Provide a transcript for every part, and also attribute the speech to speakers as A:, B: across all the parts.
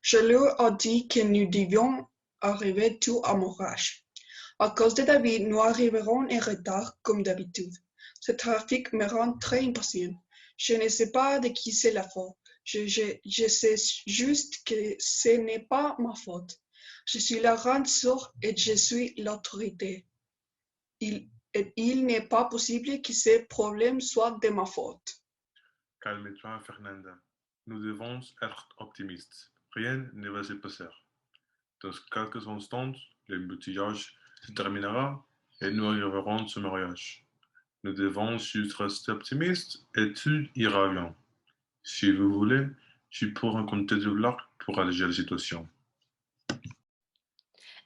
A: Je leur ai dit que nous devions arriver tout à mariage. À cause de David, nous arriverons en retard comme d'habitude. Ce trafic me rend très impatient. Je ne sais pas de qui c'est la faute. Je sais juste que ce n'est pas ma faute. Je suis la grande sœur et je suis l'autorité. Il n'est pas possible que ces problèmes soient de ma faute.
B: Calme-toi, Fernanda. Nous devons être optimistes. Rien ne va se passer. Dans quelques instants, l'embouteillage se terminera et nous arriverons au mariage. Nous devons juste rester optimistes et tout ira bien. Si vous voulez, je peux raconter des blagues pour alléger la situation.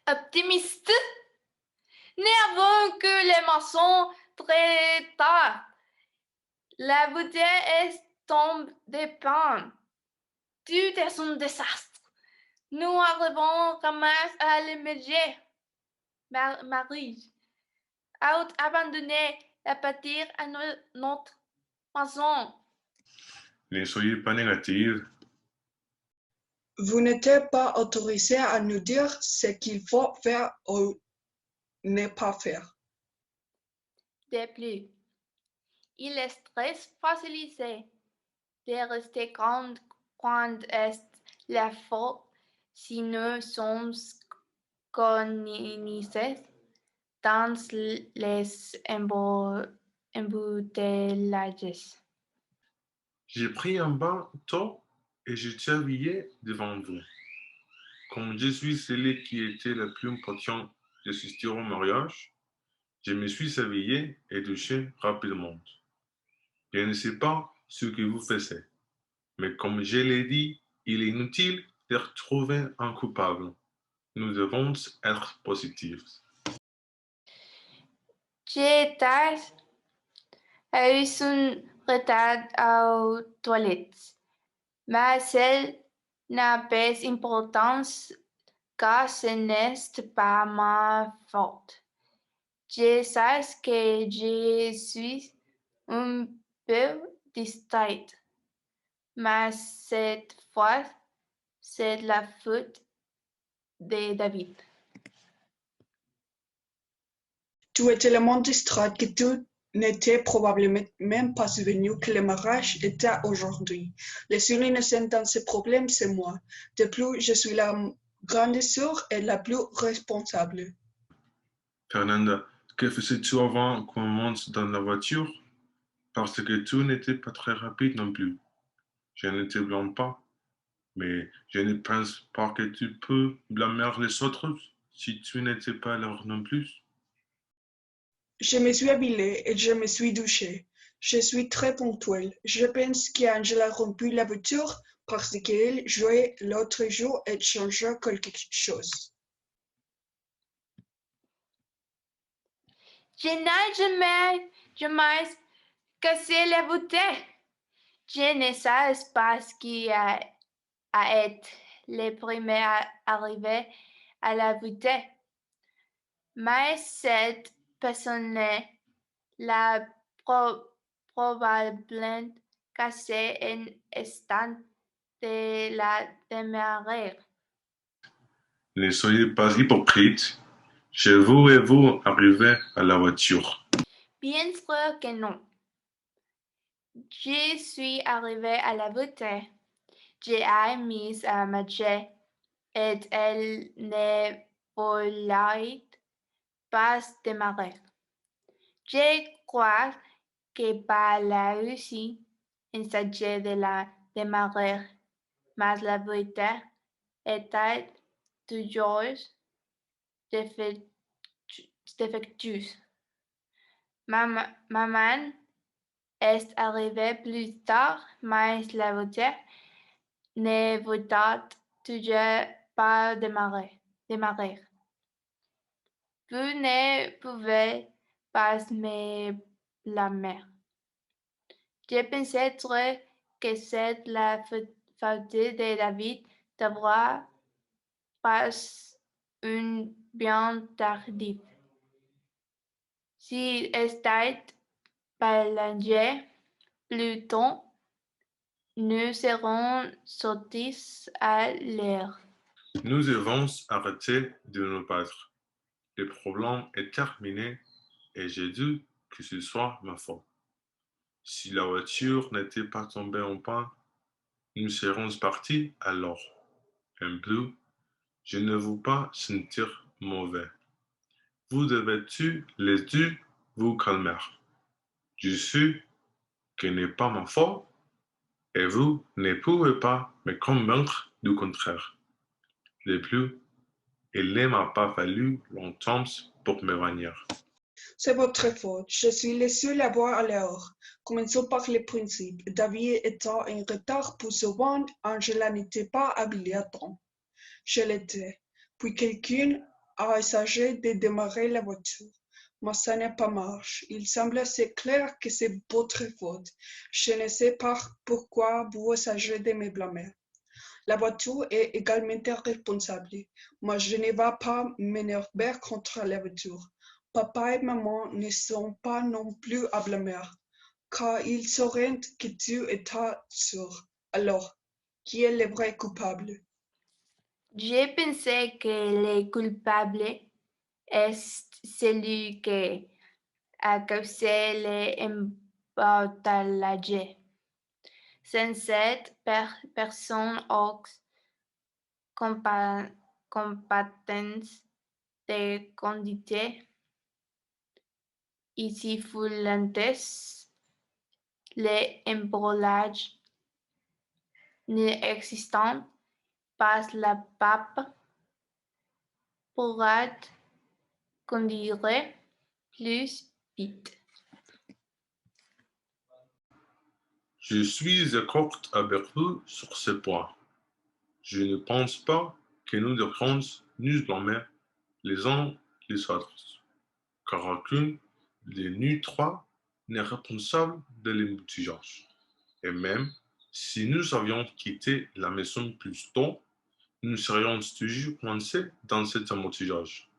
C: Optimiste? N'avons que les maçons très tard. La bouteille est tombée des pannes. Tout est un désastre. Nous arrivons ramasse à l'émerger. Marie a abandonné la bâtir à notre maison.
B: Ne soyez pas négatifs.
A: Vous n'êtes pas autorisé à nous dire ce qu'il faut faire ou ne pas faire.
C: De plus, il est très facile de rester quand est la faute si nous sommes colonisés dans les embouteillages.
B: J'ai pris un bain tôt et je t'habillais devant vous. Comme je suis celui qui était le plus important d'assister au mariage, je me suis habillé et douché rapidement. Je ne sais pas ce que vous faites, mais comme je l'ai dit, il est inutile de retrouver un coupable. Nous devons être positifs.
C: J'étais a eu un retard aux toilettes, mais cela n'a pas d'importance car ce n'est pas ma faute. Je sais que je suis un peu distraite, mais cette fois, c'est la faute de David.
A: Tu es tellement distrait que tu n'étais probablement même pas souvenu que le mariage était aujourd'hui. Le seul innocent dans ce problème, c'est moi. De plus, je suis la grande sœur et la plus responsable.
B: Fernanda, que faisais-tu avant qu'on monte dans la voiture? Parce que tu n'étais pas très rapide non plus. Je ne te blâme pas, mais je ne pense pas que tu peux blâmer les autres si tu n'étais pas là non plus.
A: Je me suis habillée et je me suis douchée. Je suis très ponctuelle. Je pense qu'Angela a rompu la voiture parce qu'elle jouait l'autre jour et changea quelque chose.
C: Je n'ai jamais cassé la bouteille. Je ne sais pas qui a été le premier à arriver à la bouteille, mais cette personne l'a probablement cassé en instant de la démarrer.
B: Ne soyez pas hypocrite. Je vous et vous arrivez à la voiture.
C: Bien sûr que non. Je suis arrivée à la bouteille. J'ai mis à marcher et elle ne voulait pas démarrer. Je crois que pas la réussi essayé de la démarrer, mais la voiture était toujours défectueuse. Maman est arrivée plus tard, mais la voiture ne voulait toujours pas démarrer. Vous ne pouvez pas me blâmer. Je pensais trop que c'est la faute de David d'avoir pas une bien tardif. S'il était balancé plus tôt, nous serons sortis à l'heure.
B: Nous devons arrêter de nous battre. Le problème est terminé et j'ai dit que ce soit ma faute. Si la voiture n'était pas tombée en panne, nous serions partis alors. En plus, je ne veux pas sentir mauvais. Vous devez-tu les deux vous calmer. Je sais que ce n'est pas ma faute et vous ne pouvez pas me convaincre du contraire. De plus, il ne m'a pas fallu longtemps pour me venir.
A: C'est votre faute. Je suis le seul à voir à l'heure. Commençons par les principes. David étant en retard pour se rendre, Angela n'était pas habillée à temps. Je l'étais. Puis quelqu'un a essayé de démarrer la voiture. Mais ça n'a pas marché. Il semble assez clair que c'est votre faute. Je ne sais pas pourquoi vous essayez de me blâmer. La voiture est également responsable. Moi, je ne vais pas m'énerver contre la voiture. Papa et maman ne sont pas non plus à blâmer, car ils sauraient que tu étais sûr. Alors, qui est le vrai coupable?
C: J'ai pensé que le coupable est celui qui a causé l'embouteillage. Sans cette personne aux compétences de conduite équivalentes, l'embouteillage n'existant pas, la pape pourra conduire plus vite.
B: Je suis d'accord avec vous sur ce point. Je ne pense pas que nous devrions nous blâmer les uns les autres, car aucun de nous trois n'est responsable de l'embouteillage. Et même si nous avions quitté la maison plus tôt, nous serions toujours coincés dans cet embouteillage.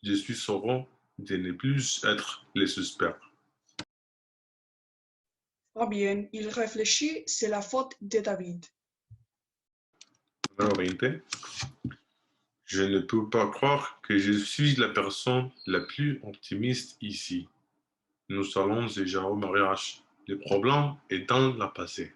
B: Je suis heureux de ne plus être les suspects.
A: Ah bien, il réfléchit, c'est la faute de David.
B: Numéro 20. Je ne peux pas croire que je suis la personne la plus optimiste ici. Nous allons déjà au mariage. Le problème est dans le passé.